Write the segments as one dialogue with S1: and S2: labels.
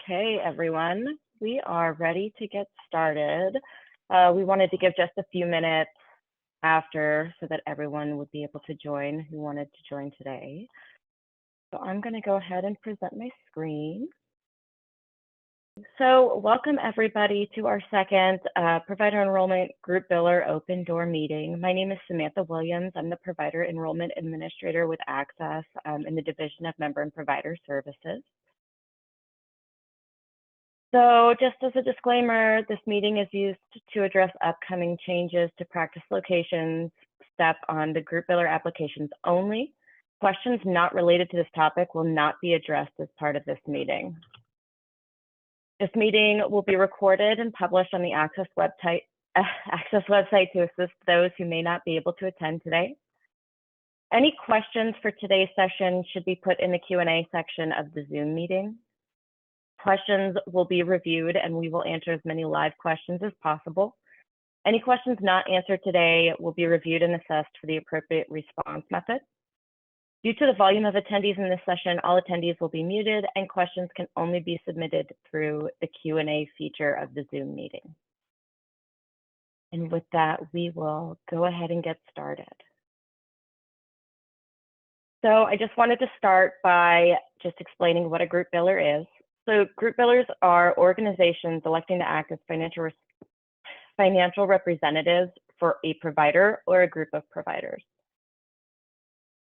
S1: Okay, everyone, we are ready to get started. We wanted to give just a few minutes after so that everyone would be able to join who wanted to join today. So I'm going to go ahead and present my screen. So welcome everybody to our second Provider Enrollment Group Biller Open Door meeting. My name is Samantha Williams. I'm the Provider Enrollment Administrator with Access in the Division of Member and Provider Services. So just as a disclaimer, this meeting is used to address upcoming changes to practice locations step on the group biller applications only. Questions not related to this topic will not be addressed as part of this meeting. This meeting will be recorded and published on the Access website to assist those who may not be able to attend today. Any questions for today's session should be put in the Q&A section of the Zoom meeting. Questions will be reviewed and we will answer as many live questions as possible. Any questions not answered today will be reviewed and assessed for the appropriate response method. Due to the volume of attendees in this session, all attendees will be muted and questions can only be submitted through the Q&A feature of the Zoom meeting. And with that, we will go ahead and get started. So I just wanted to start by just explaining what a group biller is. So group billers are organizations electing to act as financial representatives for a provider or a group of providers.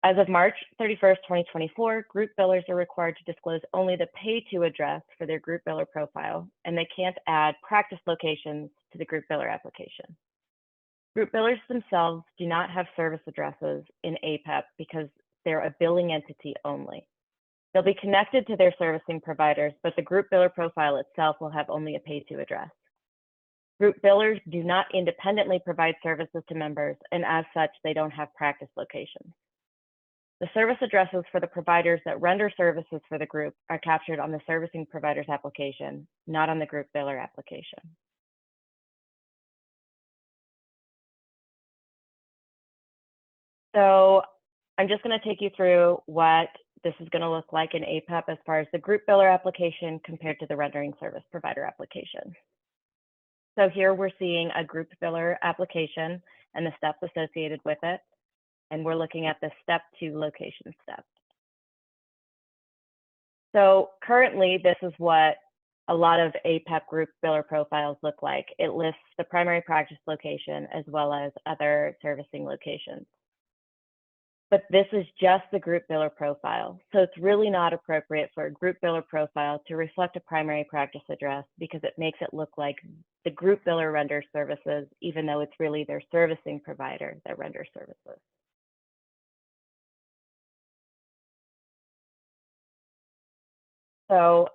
S1: As of March 31st, 2024, group billers are required to disclose only the pay-to address for their group biller profile, and they can't add practice locations to the group biller application. Group billers themselves do not have service addresses in APEP because they're a billing entity only. They'll be connected to their servicing providers, but the group biller profile itself will have only a pay-to address. Group billers do not independently provide services to members, and as such, they don't have practice locations. The service addresses for the providers that render services for the group are captured on the servicing provider's application, not on the group biller application. So I'm just going to take you through what this is going to look like in APEP as far as the group biller application compared to the rendering service provider application. So here we're seeing a group biller application and the steps associated with it. And we're looking at the step 2 location step. So currently, this is what a lot of APEP group biller profiles look like. It lists the primary practice location as well as other servicing locations. But this is just the group biller profile. So it's really not appropriate for a group biller profile to reflect a primary practice address because it makes it look like the group biller renders services, even though it's really their servicing provider that renders services. So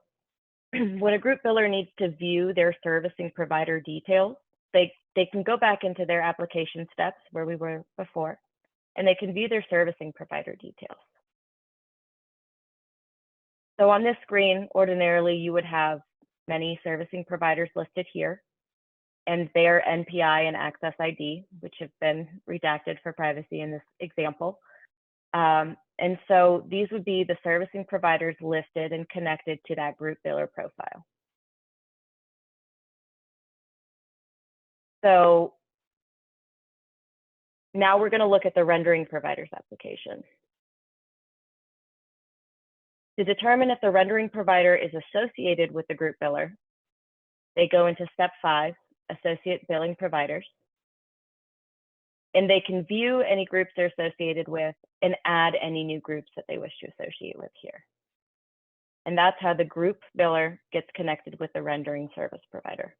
S1: when a group biller needs to view their servicing provider details, they can go back into their application steps where we were before, and they can view their servicing provider details. So on this screen, ordinarily, you would have many servicing providers listed here, and their NPI and access ID, which have been redacted for privacy in this example. And so these would be the servicing providers listed and connected to that group biller profile. So now we're going to look at the rendering providers application. To determine if the rendering provider is associated with the group biller, they go into step 5, associate billing providers. And they can view any groups they're associated with and add any new groups that they wish to associate with here. And that's how the group biller gets connected with the rendering service provider.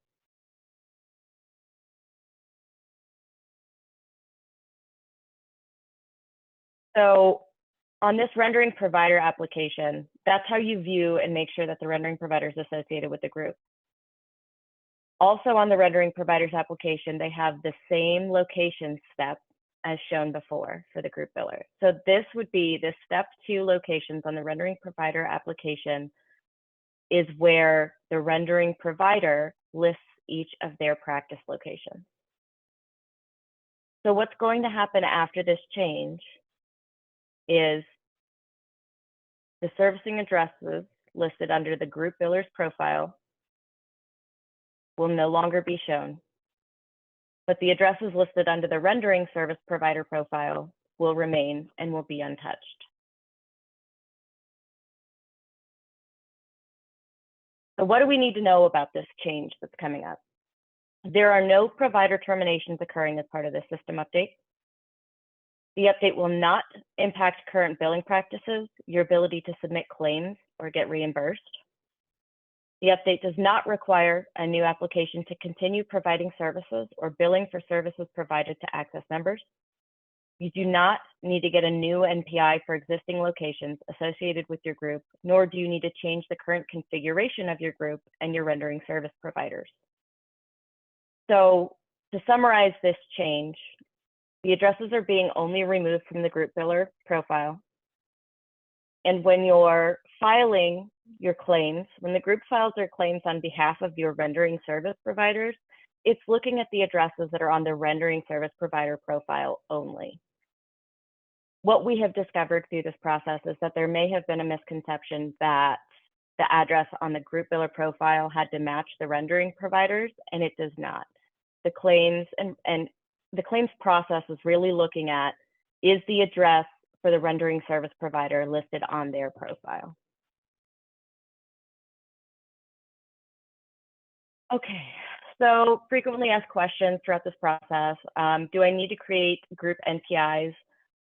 S1: So on this rendering provider application, that's how you view and make sure that the rendering provider is associated with the group. Also on the rendering providers application, they have the same location step as shown before for the group biller. So this would be the step 2 locations on the rendering provider application is where the rendering provider lists each of their practice locations. So what's going to happen after this change is the servicing addresses listed under the group biller's profile will no longer be shown, but the addresses listed under the rendering service provider profile will remain and will be untouched. So what do we need to know about this change that's coming up? There are no provider terminations occurring as part of this system update. The update will not impact current billing practices, your ability to submit claims or get reimbursed. The update does not require a new application to continue providing services or billing for services provided to Access members. You do not need to get a new NPI for existing locations associated with your group, nor do you need to change the current configuration of your group and your rendering service providers. So to summarize this change, the addresses are being only removed from the group biller profile. And when you're filing your claims, when the group files their claims on behalf of your rendering service providers, it's looking at the addresses that are on the rendering service provider profile only. What we have discovered through this process is that there may have been a misconception that the address on the group biller profile had to match the rendering providers, and it does not. The claims and the claims process is really looking at, is the address for the rendering service provider listed on their profile? Okay, so frequently asked questions throughout this process. Do I need to create group NPIs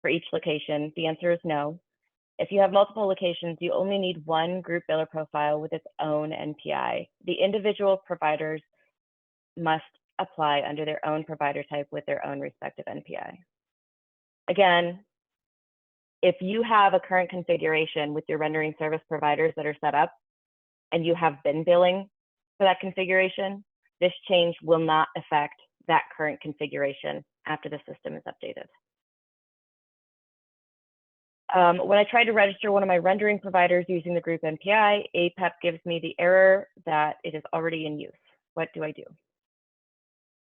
S1: for each location? The answer is no. If you have multiple locations, you only need one group biller profile with its own NPI. The individual providers must apply under their own provider type with their own respective NPI. Again, if you have a current configuration with your rendering service providers that are set up and you have been billing for that configuration, this change will not affect that current configuration after the system is updated. When I try to register one of my rendering providers using the group NPI, APEP gives me the error that it is already in use. What do I do?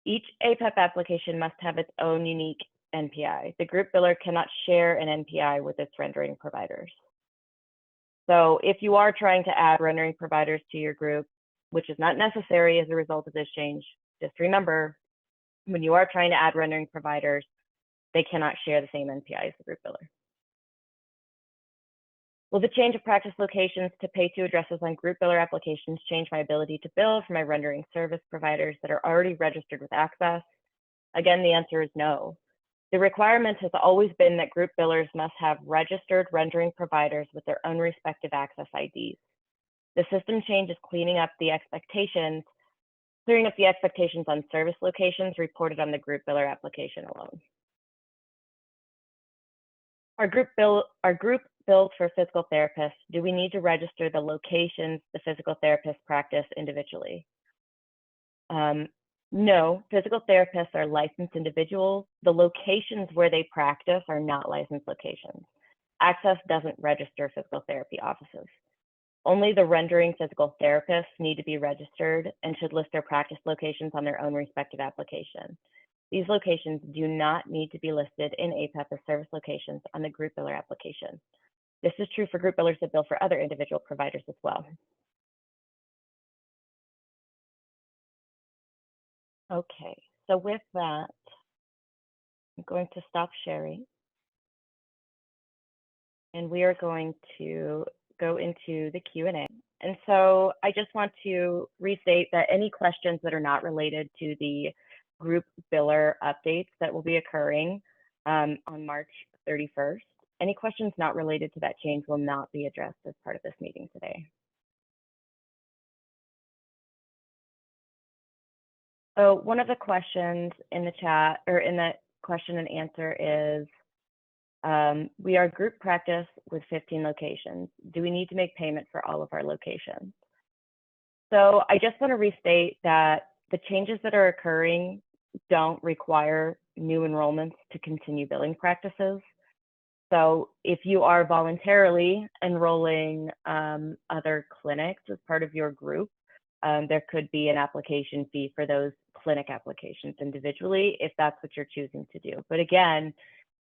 S1: Each APEP application must have its own unique NPI. The group biller cannot share an NPI with its rendering providers. So if you are trying to add rendering providers to your group, which is not necessary as a result of this change, just remember, when you are trying to add rendering providers, they cannot share the same NPI as the group biller. Will the change of practice locations to pay-to addresses on group biller applications change my ability to bill for my rendering service providers that are already registered with Access? Again, the answer is no. The requirement has always been that group billers must have registered rendering providers with their own respective Access IDs. The system change is clearing up the expectations on service locations reported on the group biller application alone. Our group bills for physical therapists. Do we need to register the locations the physical therapists practice individually? No, physical therapists are licensed individuals. The locations where they practice are not licensed locations. Access doesn't register physical therapy offices. Only the rendering physical therapists need to be registered and should list their practice locations on their own respective application. These locations do not need to be listed in APEP as service locations on the group biller application. This is true for group billers that bill for other individual providers as well. Okay, so with that, I'm going to stop sharing. And we are going to go into the Q&A. And so I just want to restate that any questions that are not related to the group biller updates that will be occurring on March 31st, any questions not related to that change will not be addressed as part of this meeting today. So one of the questions in the chat or in the question and answer is, we are group practice with 15 locations. Do we need to make payment for all of our locations? So I just want to restate that the changes that are occurring don't require new enrollments to continue billing practices. So if you are voluntarily enrolling other clinics as part of your group, there could be an application fee for those clinic applications individually if that's what you're choosing to do. But again,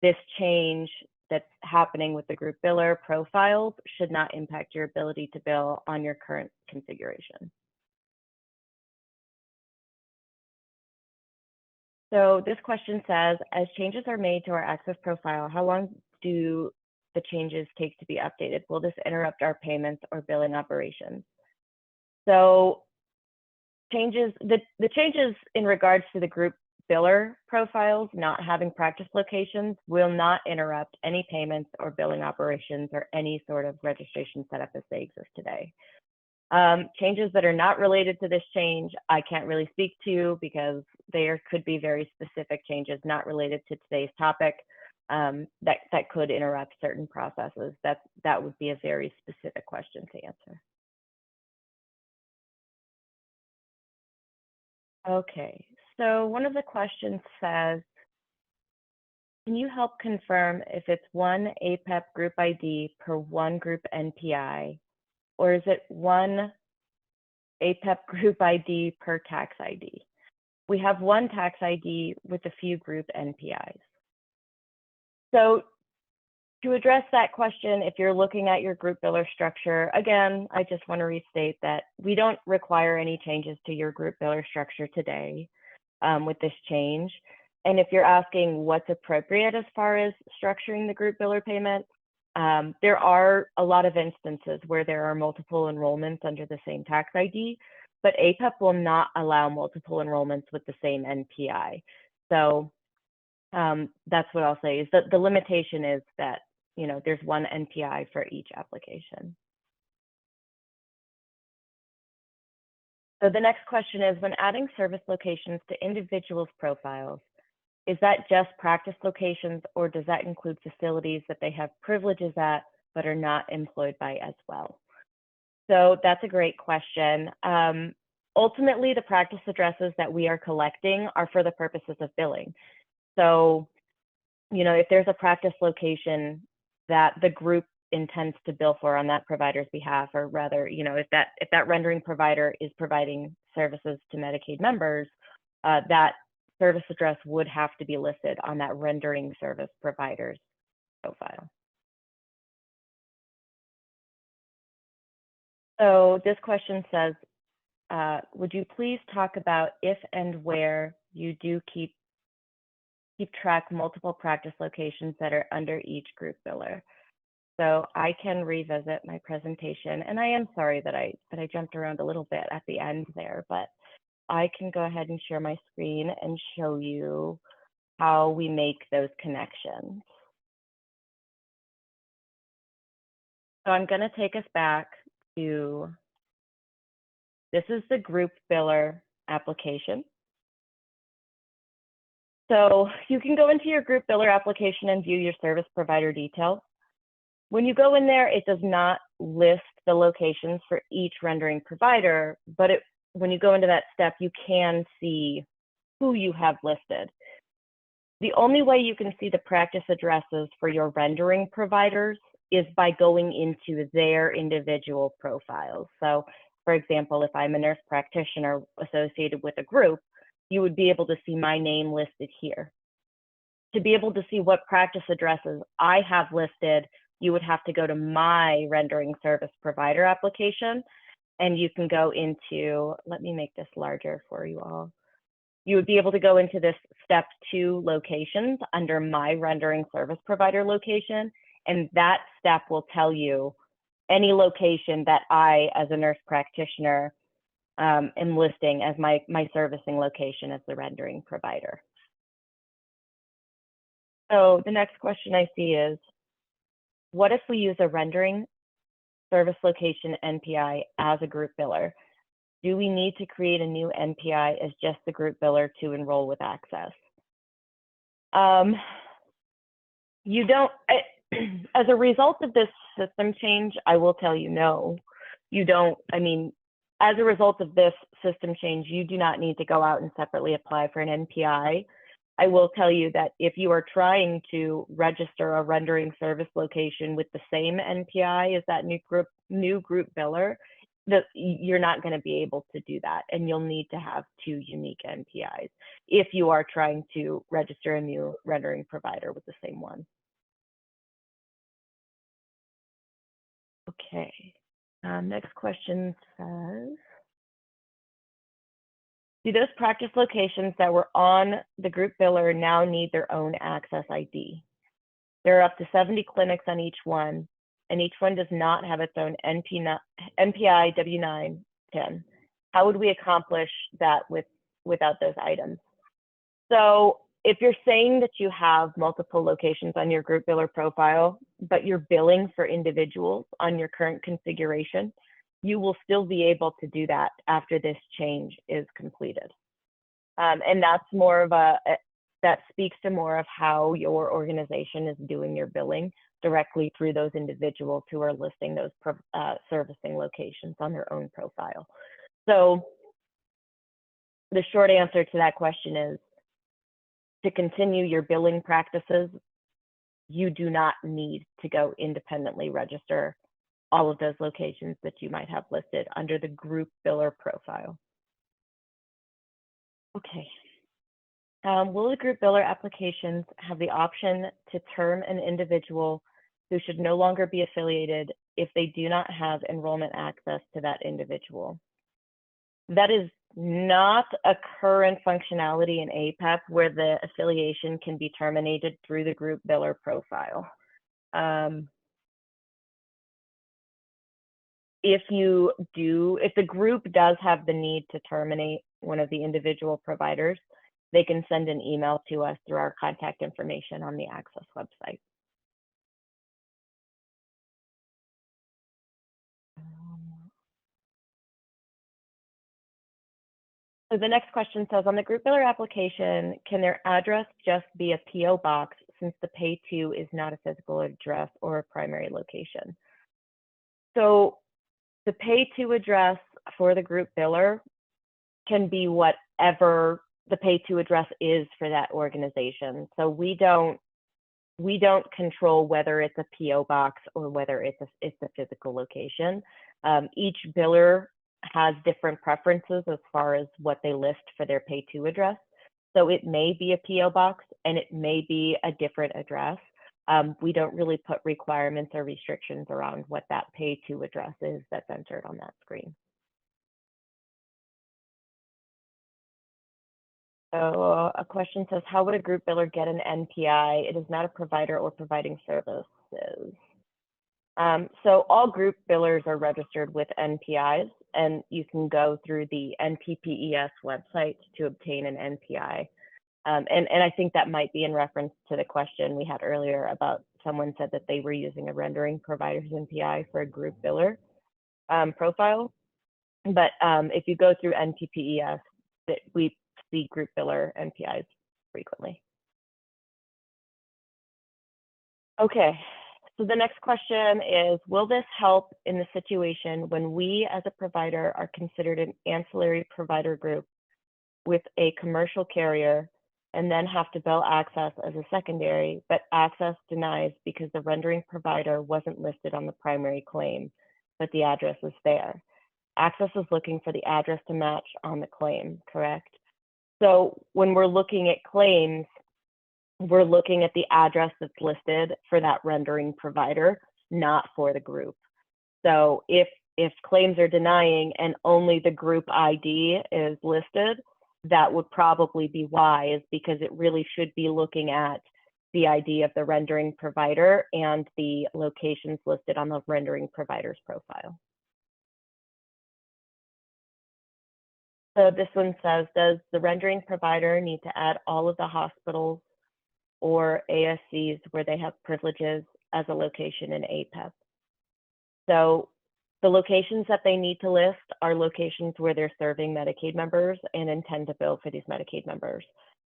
S1: this change that's happening with the group biller profiles should not impact your ability to bill on your current configuration. So this question says, as changes are made to our access profile, how long do the changes take to be updated? Will this interrupt our payments or billing operations? So the changes in regards to the group biller profiles not having practice locations will not interrupt any payments or billing operations or any sort of registration setup as they exist today. Changes that are not related to this change, I can't really speak to because there could be very specific changes not related to today's topic that could interrupt certain processes. That would be a very specific question to answer. Okay, so one of the questions says, can you help confirm if it's one APEP group ID per one group NPI, or is it one APEP group ID per tax ID? We have one tax ID with a few group NPIs. So to address that question, if you're looking at your group biller structure, again, I just want to restate that we don't require any changes to your group biller structure today with this change. And if you're asking what's appropriate as far as structuring the group biller payment, there are a lot of instances where there are multiple enrollments under the same tax ID, but APEP will not allow multiple enrollments with the same NPI. So that's what I'll say is that the limitation is that, you know, there's one NPI for each application. So the next question is, when adding service locations to individuals' profiles, is that just practice locations, or does that include facilities that they have privileges at but are not employed by as well? So that's a great question. Ultimately, the practice addresses that we are collecting are for the purposes of billing. So, you know, if there's a practice location that the group intends to bill for on that provider's behalf, or rather, you know, if that rendering provider is providing services to Medicaid members, that service address would have to be listed on that rendering service provider's profile. So this question says, would you please talk about if and where you do keep track multiple practice locations that are under each group biller? So I can revisit my presentation, and I am sorry that I jumped around a little bit at the end there, but I can go ahead and share my screen and show you how we make those connections. So I'm going to take us back to, this is the group biller application. So you can go into your group biller application and view your service provider details. When you go in there, it does not list the locations for each rendering provider, but when you go into that step, you can see who you have listed. The only way you can see the practice addresses for your rendering providers is by going into their individual profiles. So, for example, if I'm a nurse practitioner associated with a group, you would be able to see my name listed here. To be able to see what practice addresses I have listed, you would have to go to my rendering service provider application, and you can go into, let me make this larger for you all. You would be able to go into this step 2 locations under my rendering service provider location, and that step will tell you any location that I, as a nurse practitioner, am listing as my servicing location as the rendering provider. So the next question I see is, what if we use a rendering service location NPI as a group biller? Do we need to create a new NPI as just the group biller to enroll with access? You don't, as a result of this system change, I will tell you no, you don't. I mean, as a result of this system change, you do not need to go out and separately apply for an NPI. I will tell you that if you are trying to register a rendering service location with the same NPI as that new group biller, you're not going to be able to do that, and you'll need to have 2 unique NPIs if you are trying to register a new rendering provider with the same one. Okay. Next question says, do those practice locations that were on the group biller now need their own access ID? There are up to 70 clinics on each one, and each one does not have its own NPI W9 PIN. How would we accomplish that without those items? So if you're saying that you have multiple locations on your group biller profile, but you're billing for individuals on your current configuration, you will still be able to do that after this change is completed. And that's more of that speaks to more of how your organization is doing your billing directly through those individuals who are listing those servicing locations on their own profile. So the short answer to that question is, to continue your billing practices, you do not need to go independently register all of those locations that you might have listed under the group biller profile. Okay. Will the group biller applications have the option to term an individual who should no longer be affiliated if they do not have enrollment access to that individual? That is not a current functionality in APEP where the affiliation can be terminated through the group biller profile. If the group does have the need to terminate one of the individual providers, they can send an email to us through our contact information on the Access website. So the next question says, on the group biller application, can their address just be a PO box since the pay to is not a physical address or a primary location? So the pay to address for the group biller can be whatever the pay to address is for that organization. So we don't control whether it's a PO box or whether it's a physical location. Each biller has different preferences as far as what they list for their pay to address. So it may be a PO box and it may be a different address. We don't really put requirements or restrictions around what that pay to address is that's entered on that screen. So a question says, how would a group biller get an NPI? It is not a provider or providing services. So all group billers are registered with NPIs, and you can go through the NPPES website to obtain an NPI. And I think that might be in reference to the question we had earlier about someone said that they were using a rendering provider's NPI for a group biller profile. But if you go through NPPES, we see group biller NPIs frequently. Okay, so the next question is, will this help in the situation when we as a provider are considered an ancillary provider group with a commercial carrier and then have to bill Access as a secondary, but Access denies because the rendering provider wasn't listed on the primary claim, but the address is there? Access is looking for the address to match on the claim, correct? So when we're looking at claims, we're looking at the address that's listed for that rendering provider, not for the group. So if claims are denying and only the group ID is listed, that would probably be why, is because it really should be looking at the ID of the rendering provider and the locations listed on the rendering provider's profile. So this one says, does the rendering provider need to add all of the hospitals or ASCs where they have privileges as a location in APEP? So the locations that they need to list are locations where they're serving Medicaid members and intend to bill for these Medicaid members.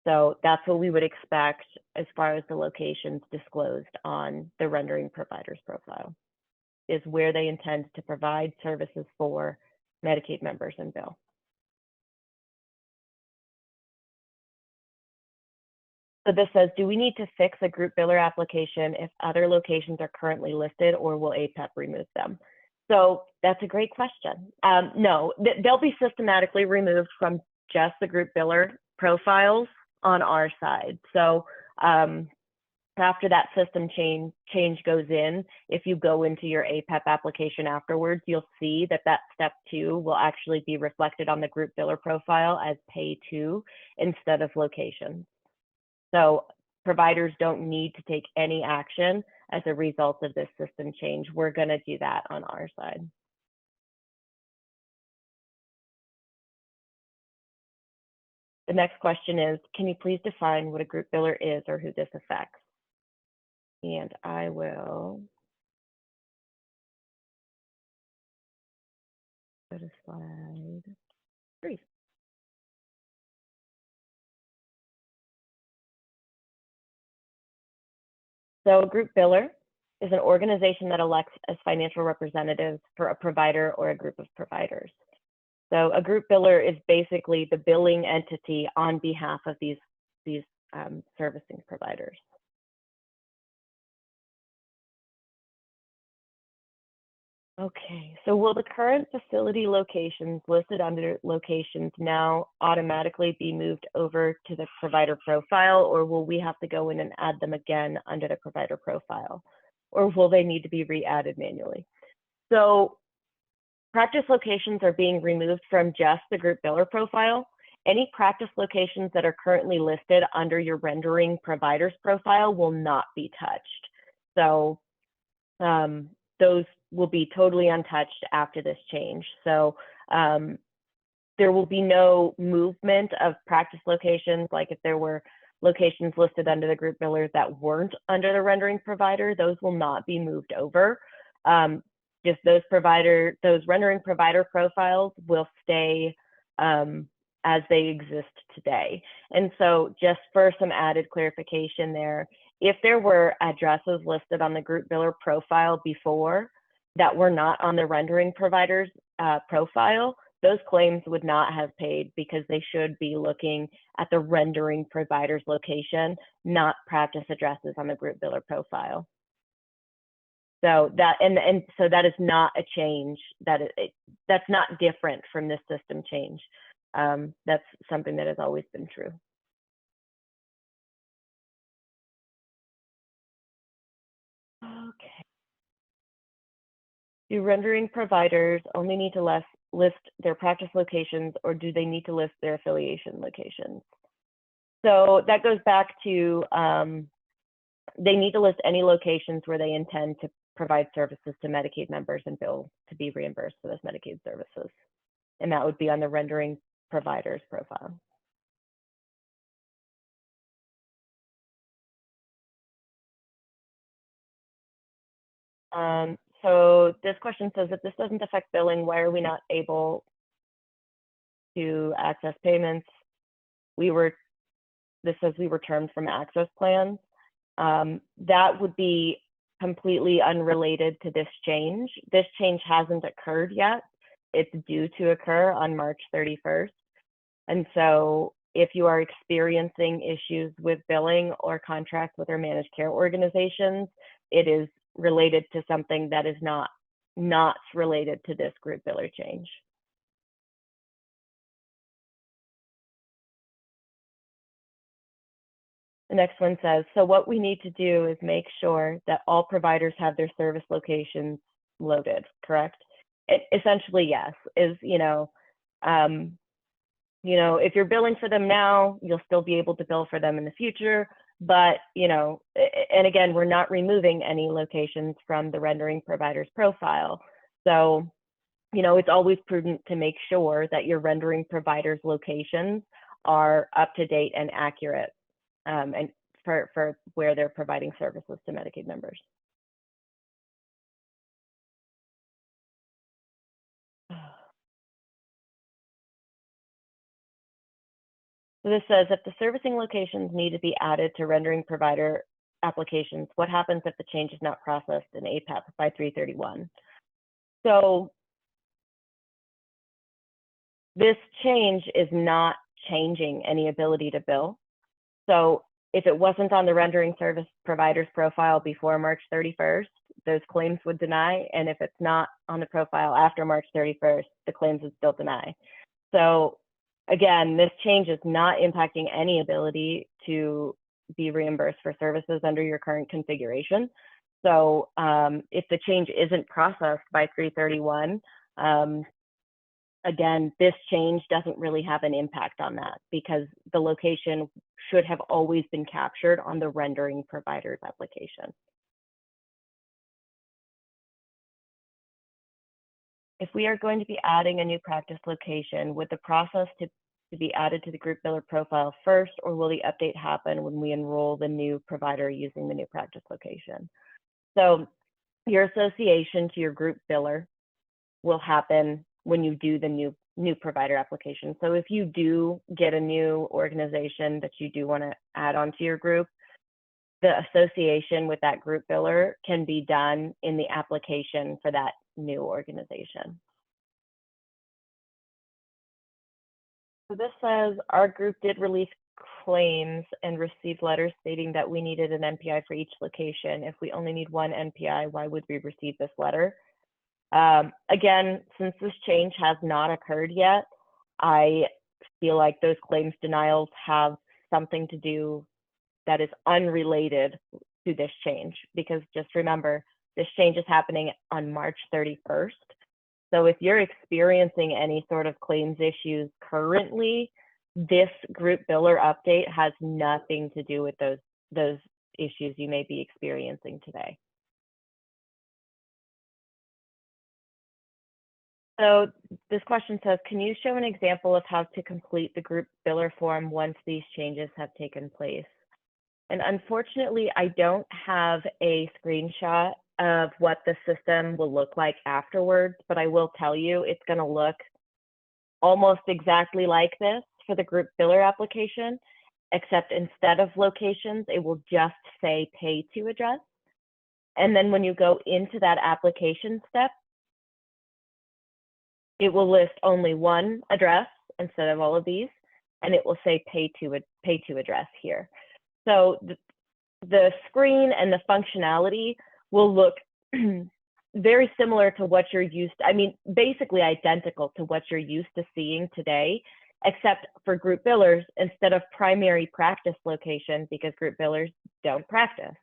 S1: So that's what we would expect as far as the locations disclosed on the rendering provider's profile, is where they intend to provide services for Medicaid members and bill. So this says, do we need to fix a group biller application if other locations are currently listed, or will APEP remove them? So that's a great question. No, they'll be systematically removed from just the group biller profiles on our side. So after that system change goes in, if you go into your APEP application afterwards, you'll see that that step 2 will actually be reflected on the group biller profile as pay to instead of location. So providers don't need to take any action as a result of this system change. We're going to do that on our side. The next question is, can you please define what a group biller is or who this affects? And I will go to slide 3. So a group biller is an organization that elects as financial representatives for a provider or a group of providers. So a group biller is basically the billing entity on behalf of these servicing providers. Okay, so will the current facility locations listed under locations now automatically be moved over to the provider profile, or will we have to go in and add them again under the provider profile, or will they need to be re-added manually? So practice locations are being removed from just the group biller profile. Any practice locations that are currently listed under your rendering providers profile will not be touched. So those will be totally untouched after this change. So there will be no movement of practice locations. Like if there were locations listed under the group billers that weren't under the rendering provider, those will not be moved over. Just those rendering provider profiles will stay as they exist today. And so just for some added clarification there, if there were addresses listed on the group biller profile before that were not on the rendering provider's profile, those claims would not have paid because they should be looking at the rendering provider's location, not practice addresses on the group biller profile. So that so that is not a change. That's not different from this system change. That's something that has always been true. Okay. Do rendering providers only need to list their practice locations, or do they need to list their affiliation locations? So that goes back to they need to list any locations where they intend to provide services to Medicaid members and bill to be reimbursed for those Medicaid services. And that would be on the rendering provider's profile. So this question says, if this doesn't affect billing, why are we not able to access payments? This says we were termed from access plans. That would be completely unrelated to this change. This change hasn't occurred yet. It's due to occur on March 31st. And so if you are experiencing issues with billing or contracts with our managed care organizations, it is related to something that is not related to this group biller change. The next one says, so what we need to do is make sure that all providers have their service locations loaded, correct? Essentially, yes, is, if you're billing for them now, you'll still be able to bill for them in the future. But, and again, we're not removing any locations from the rendering provider's profile. So, it's always prudent to make sure that your rendering provider's locations are up to date and accurate, and for where they're providing services to Medicaid members. So this says, if the servicing locations need to be added to rendering provider applications, what happens if the change is not processed in APEP by 3/31? So this change is not changing any ability to bill. So if it wasn't on the rendering service provider's profile before March 31st, those claims would deny. And if it's not on the profile after March 31st, the claims would still deny. So again, this change is not impacting any ability to be reimbursed for services under your current configuration. So if the change isn't processed by 3/31, again, this change doesn't really have an impact on that because the location should have always been captured on the rendering provider's application. If we are going to be adding a new practice location, would the process to be added to the group biller profile first, or will the update happen when we enroll the new provider using the new practice location? So your association to your group biller will happen when you do the new provider application. So if you do get a new organization that you do want to add onto your group, the association with that group biller can be done in the application for that new organization. So this says our group did release claims and received letters stating that we needed an NPI for each location. If we only need one NPI, why would we receive this letter? Again, since this change has not occurred yet, I feel like those claims denials have something to do that is unrelated to this change, because just remember, this change is happening on March 31st. So if you're experiencing any sort of claims issues currently, this group biller update has nothing to do with those issues you may be experiencing today. So this question says, can you show an example of how to complete the group biller form once these changes have taken place? And unfortunately, I don't have a screenshot of what the system will look like afterwards, but I will tell you it's going to look almost exactly like this for the group biller application, except instead of locations, it will just say pay to address. And then when you go into that application step, it will list only one address instead of all of these, and it will say pay to address here. So the screen and the functionality will look very similar to what you're used to, I mean, basically identical to what you're used to seeing today, except for group billers, instead of primary practice location, because group billers don't practice,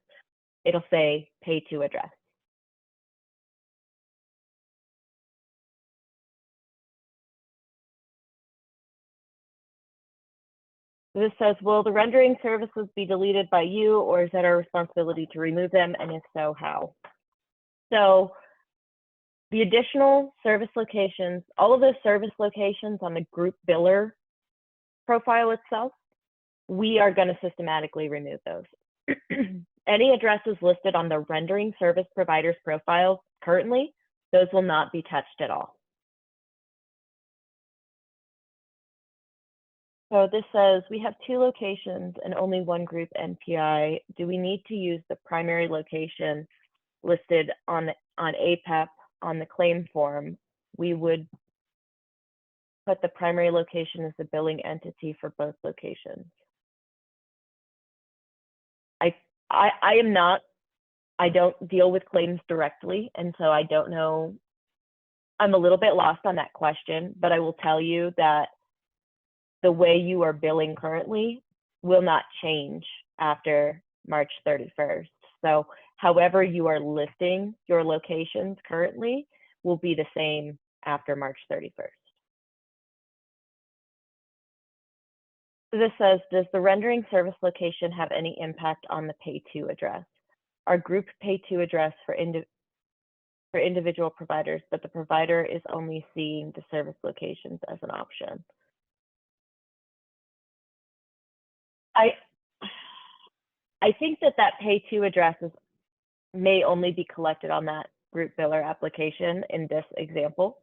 S1: it'll say pay to address. This says, will the rendering services be deleted by you, or is that our responsibility to remove them? And if so, how? So the additional service locations, all of those service locations on the group biller profile itself, we are going to systematically remove those. Any addresses listed on the rendering service provider's profile currently, those will not be touched at all. So this says we have 2 locations and only one group NPI. Do we need to use the primary location listed on APEP on the claim form? We would put the primary location as the billing entity for both locations. I don't deal with claims directly, and so I don't know. I'm a little bit lost on that question, but I will tell you that the way you are billing currently will not change after March 31st. So however you are listing your locations currently will be the same after March 31st. So this says, does the rendering service location have any impact on the pay to address? Our group pay to address for individual providers, but the provider is only seeing the service locations as an option. I think that pay to addresses may only be collected on that group biller application in this example.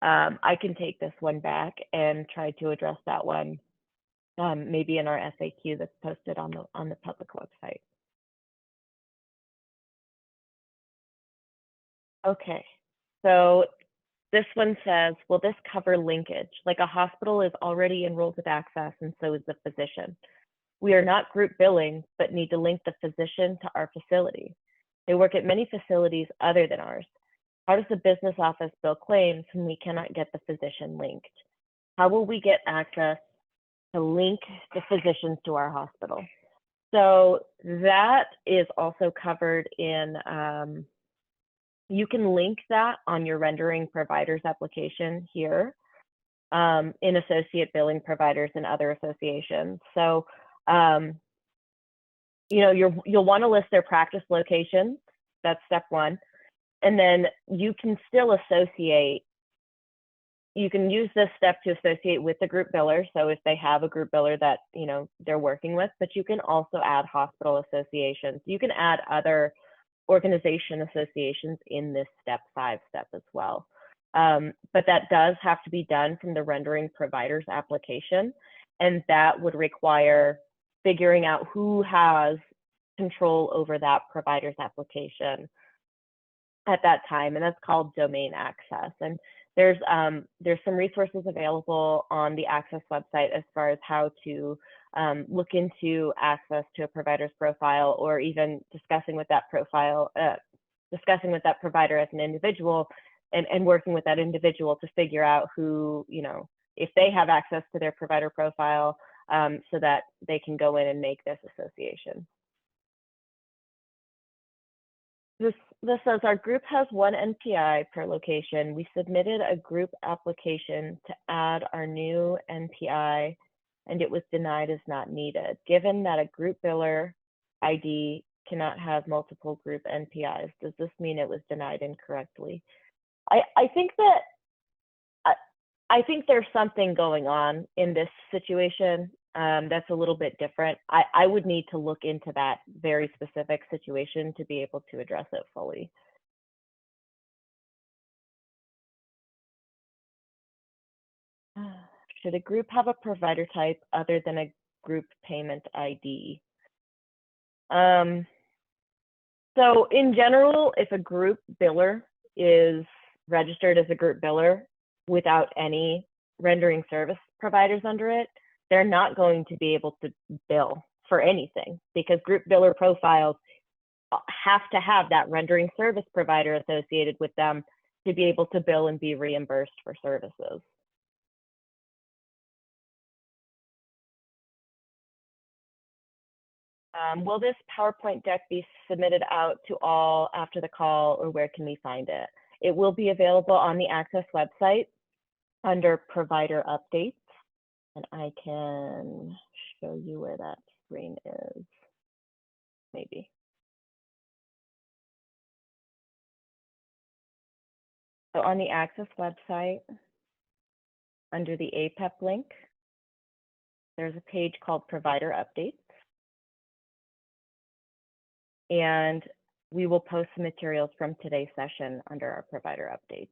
S1: I can take this one back and try to address that one, maybe in our FAQ that's posted on the public website. Okay, so this one says, will this cover linkage? Like a hospital is already enrolled with Access and so is the physician. We are not group billing, but need to link the physician to our facility. They work at many facilities other than ours. How does the business office bill claims when we cannot get the physician linked? How will we get access to link the physicians to our hospital? So that is also covered in, you can link that on your rendering providers application here in associate billing providers and other associations. So, you know, you'll want to list their practice locations. That's step one. And then you can still associate, you can use this step to associate with the group biller. So if they have a group biller that, you know, they're working with, but you can also add hospital associations. You can add other organization associations in this step 5 step as well. But that does have to be done from the rendering providers application. And that would require figuring out who has control over that provider's application at that time. And that's called domain access. And there's some resources available on the Access website as far as how to look into access to a provider's profile, or even discussing with that profile, discussing with that provider as an individual, and working with that individual to figure out who, you know, if they have access to their provider profile, so that they can go in and make this association. This says our group has one NPI per location. We submitted a group application to add our new NPI, and it was denied as not needed. Given that a group biller ID cannot have multiple group NPIs, does this mean it was denied incorrectly? I think that I think there's something going on in this situation that's a little bit different. I would need to look into that very specific situation to be able to address it fully. Should a group have a provider type other than a group payment ID? So in general, if a group biller is registered as a group biller without any rendering service providers under it, they're not going to be able to bill for anything, because group biller profiles have to have that rendering service provider associated with them to be able to bill and be reimbursed for services. Will this PowerPoint deck be submitted out to all after the call, or where can we find it? It will be available on the Access website under provider updates, and I can show you where that screen is, maybe. So on the Access website, under the APEP link, there's a page called Provider Updates. And we will post some materials from today's session under our Provider Updates.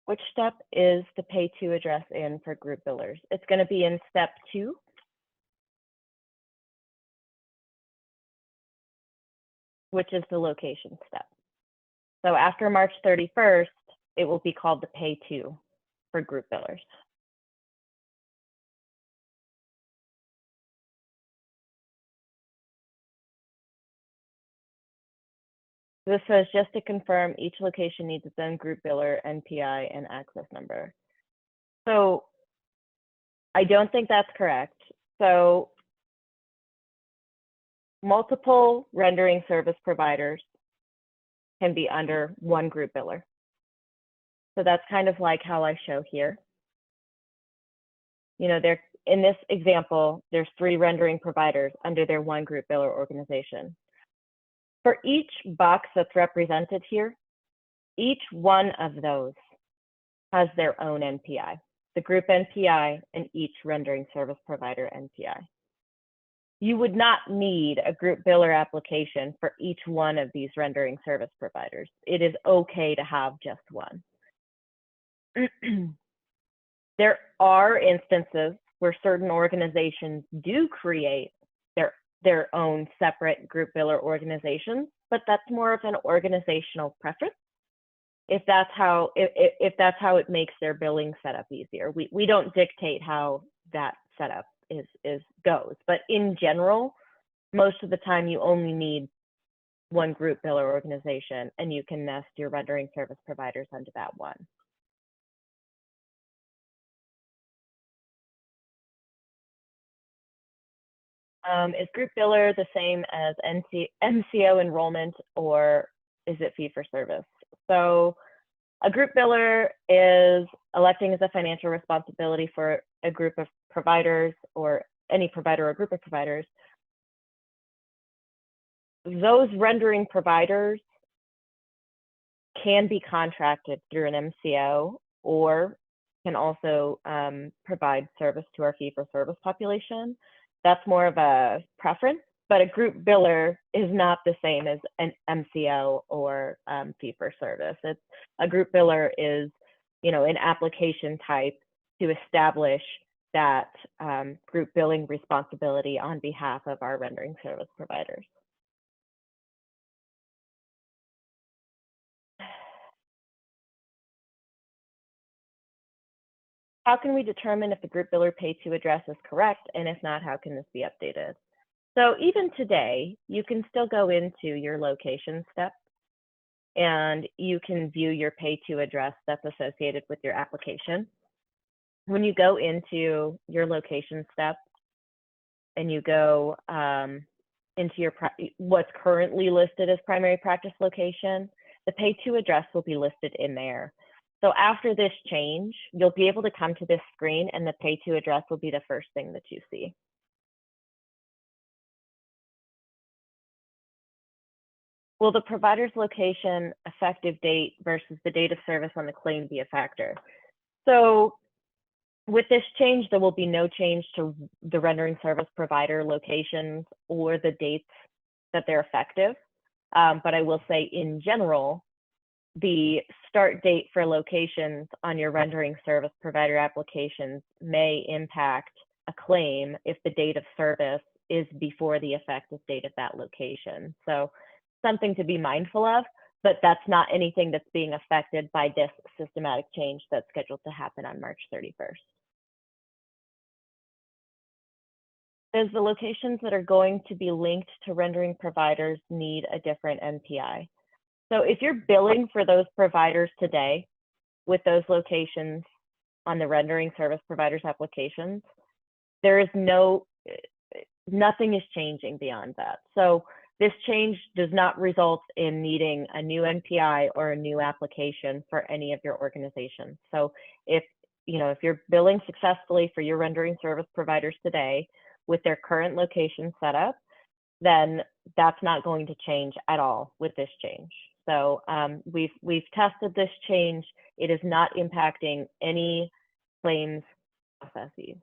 S1: Which step is the pay to address in for group billers? It's going to be in step 2. Which is the location step. So after March 31st, it will be called the pay to for group billers. This says, just to confirm, each location needs its own group biller, NPI, and access number. So I don't think that's correct. So multiple rendering service providers can be under one group biller. So that's kind of like how I show here. You know, there, in this example, there's 3 rendering providers under their one group biller organization. For each box that's represented here, each one of those has their own NPI, the group NPI and each rendering service provider NPI. You would not need a group biller application for each one of these rendering service providers. It is okay to have just one. There are instances where certain organizations do create their own separate group biller organizations, but that's more of an organizational preference. If that's how it makes their billing setup easier. We don't dictate how that setup goes, but in general, most of the time you only need one group biller organization, and you can nest your rendering service providers under that one. Is group biller the same as MCO enrollment, or is it fee for service? So a group biller is electing as a financial responsibility for a group of providers, or any provider or group of providers. Those rendering providers can be contracted through an MCO, or can also provide service to our fee-for-service population. That's more of a preference, but a group biller is not the same as an MCO or fee-for-service. A group biller is, an application type to establish that group billing responsibility on behalf of our rendering service providers. How can we determine if the group biller pay to address is correct? And if not, how can this be updated? So even today, you can still go into your location step and you can view your pay to address that's associated with your application. When you go into your location step and you go into your what's currently listed as primary practice location, the pay to address will be listed in there. So after this change, you'll be able to come to this screen and the pay to address will be the first thing that you see. Will the provider's location effective date versus the date of service on the claim be a factor? So with this change, there will be no change to the rendering service provider locations or the dates that they're effective. But I will say in general, the start date for locations on your rendering service provider applications may impact a claim if the date of service is before the effective date of that location. So something to be mindful of, but that's not anything that's being affected by this systematic change that's scheduled to happen on March 31st. Does the locations that are going to be linked to rendering providers need a different NPI? So if you're billing for those providers today with those locations on the rendering service providers applications, there is nothing is changing beyond that. So this change does not result in needing a new NPI or a new application for any of your organizations. So if you're billing successfully for your rendering service providers today with their current location set up, then that's not going to change at all with this change. So we've tested this change. It is not impacting any claims processes.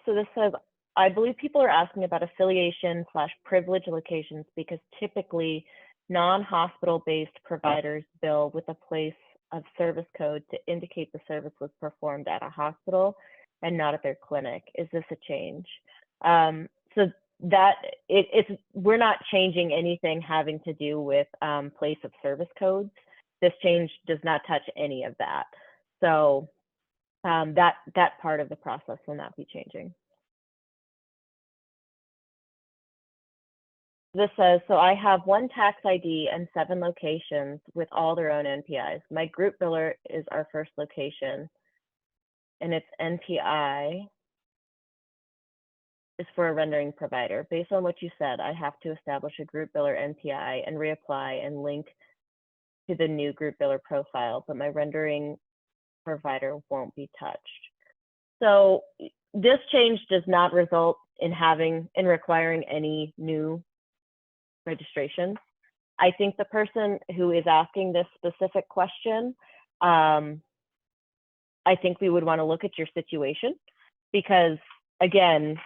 S1: So this says, I believe people are asking about affiliation/privilege locations because typically non-hospital based providers bill with a place of service code to indicate the service was performed at a hospital and not at their clinic. Is this a change? So that we're not changing anything having to do with place of service codes. This change does not touch any of that. So that part of the process will not be changing. This says, so I have one tax ID and 7 locations with all their own NPIs. My group biller is our first location, and its NPI is for a rendering provider. Based on what you said, I have to establish a group biller NPI and reapply and link to the new group biller profile, but my rendering provider won't be touched. So this change does not result in requiring any new registration. I think the person who is asking this specific question, I think we would want to look at your situation, because again,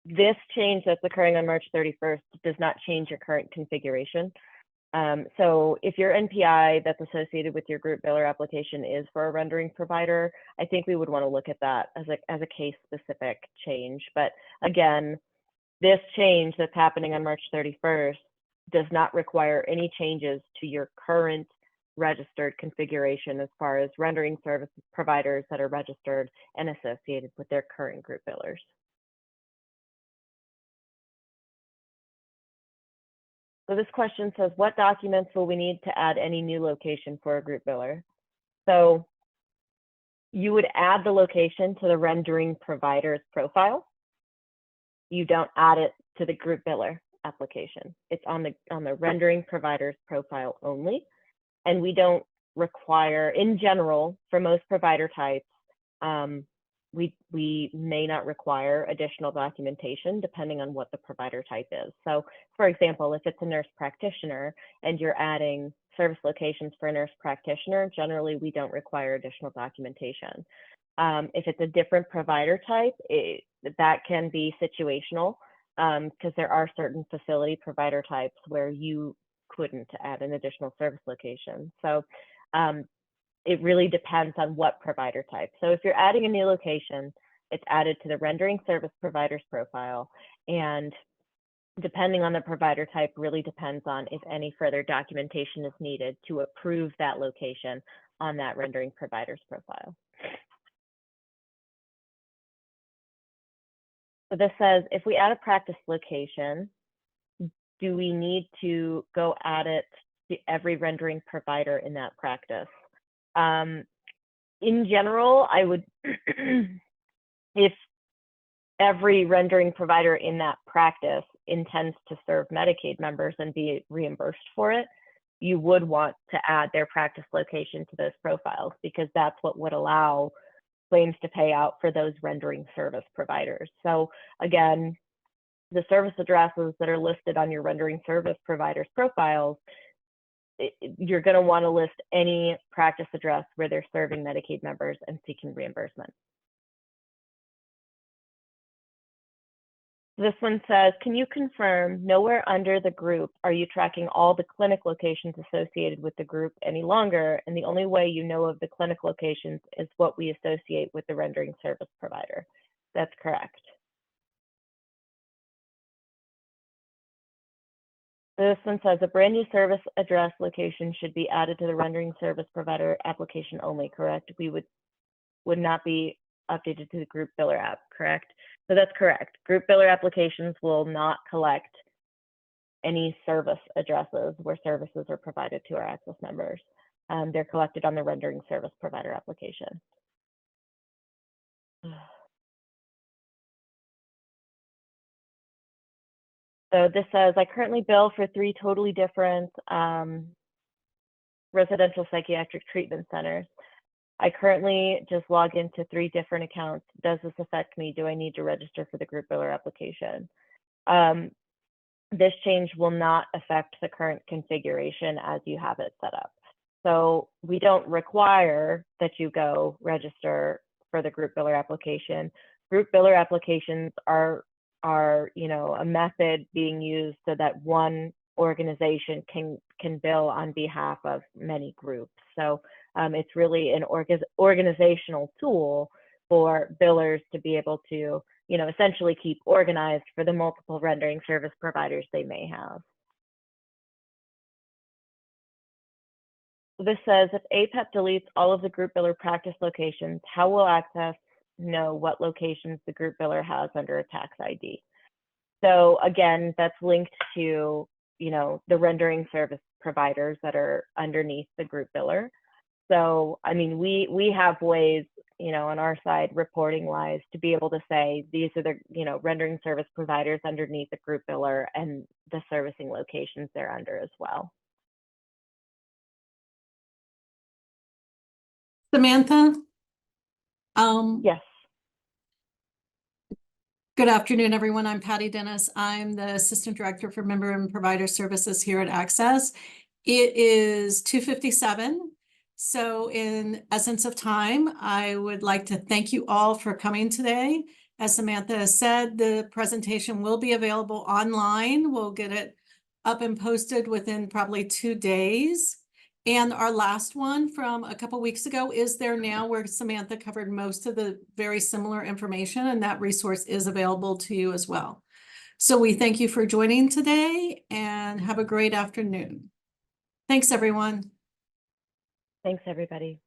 S1: this change that's occurring on March 31st does not change your current configuration. So if your NPI that's associated with your group biller application is for a rendering provider, I think we would want to look at that as a case specific change. But again, this change that's happening on March 31st does not require any changes to your current registered configuration as far as rendering service providers that are registered and associated with their current group billers. So this question says, what documents will we need to add any new location for a group biller? So you would add the location to the rendering provider's profile. You don't add it to the group biller application. It's on the rendering provider's profile only. And we don't require, in general, for most provider types, we may not require additional documentation depending on what the provider type is. So for example, if it's a nurse practitioner and you're adding service locations for a nurse practitioner, generally we don't require additional documentation. If it's a different provider type, that can be situational because there are certain facility provider types where you couldn't add an additional service location. So it really depends on what provider type. So if you're adding a new location, it's added to the rendering service provider's profile. And depending on the provider type really depends on if any further documentation is needed to approve that location on that rendering provider's profile. So this says, if we add a practice location, do we need to go add it to every rendering provider in that practice? In general, I would, if every rendering provider in that practice intends to serve Medicaid members and be reimbursed for it, you would want to add their practice location to those profiles because that's what would allow claims to pay out for those rendering service providers. So again, the service addresses that are listed on your rendering service providers profiles, you're going to want to list any practice address where they're serving Medicaid members and seeking reimbursement. This one says, can you confirm nowhere under the group are you tracking all the clinic locations associated with the group any longer, and the only way you know of the clinic locations is what we associate with the rendering service provider? That's correct. This one says a brand new service address location should be added to the rendering service provider application only, correct? We would not be updated to the group biller app, correct? So that's correct. Group biller applications will not collect any service addresses where services are provided to our access members. They're collected on the rendering service provider application. So this says, I currently bill for 3 totally different residential psychiatric treatment centers. I currently just log into 3 different accounts. Does this affect me? Do I need to register for the group biller application? This change will not affect the current configuration as you have it set up. So we don't require that you go register for the group biller application. Group biller applications are a method being used so that one organization can bill on behalf of many groups. So it's really an organizational tool for billers to be able to, essentially keep organized for the multiple rendering service providers they may have. So this says, if APEP deletes all of the group biller practice locations, how will Access know what locations the group biller has under a tax ID? So again, that's linked to, the rendering service providers that are underneath the group biller. So, I mean, we have ways, on our side, reporting wise, to be able to say, these are the, rendering service providers underneath the group biller and the servicing locations they're under as well.
S2: Samantha?
S1: Yes.
S2: Good afternoon, everyone. I'm Patty Dennis. I'm the Assistant Director for Member and Provider Services here at Access. It is 2:57. So in essence of time, I would like to thank you all for coming today. As Samantha has said, the presentation will be available online. We'll get it up and posted within probably 2 days. And our last one from a couple weeks ago is there now, where Samantha covered most of the very similar information, and that resource is available to you as well. So we thank you for joining today and have a great afternoon. Thanks, everyone.
S1: Thanks, everybody.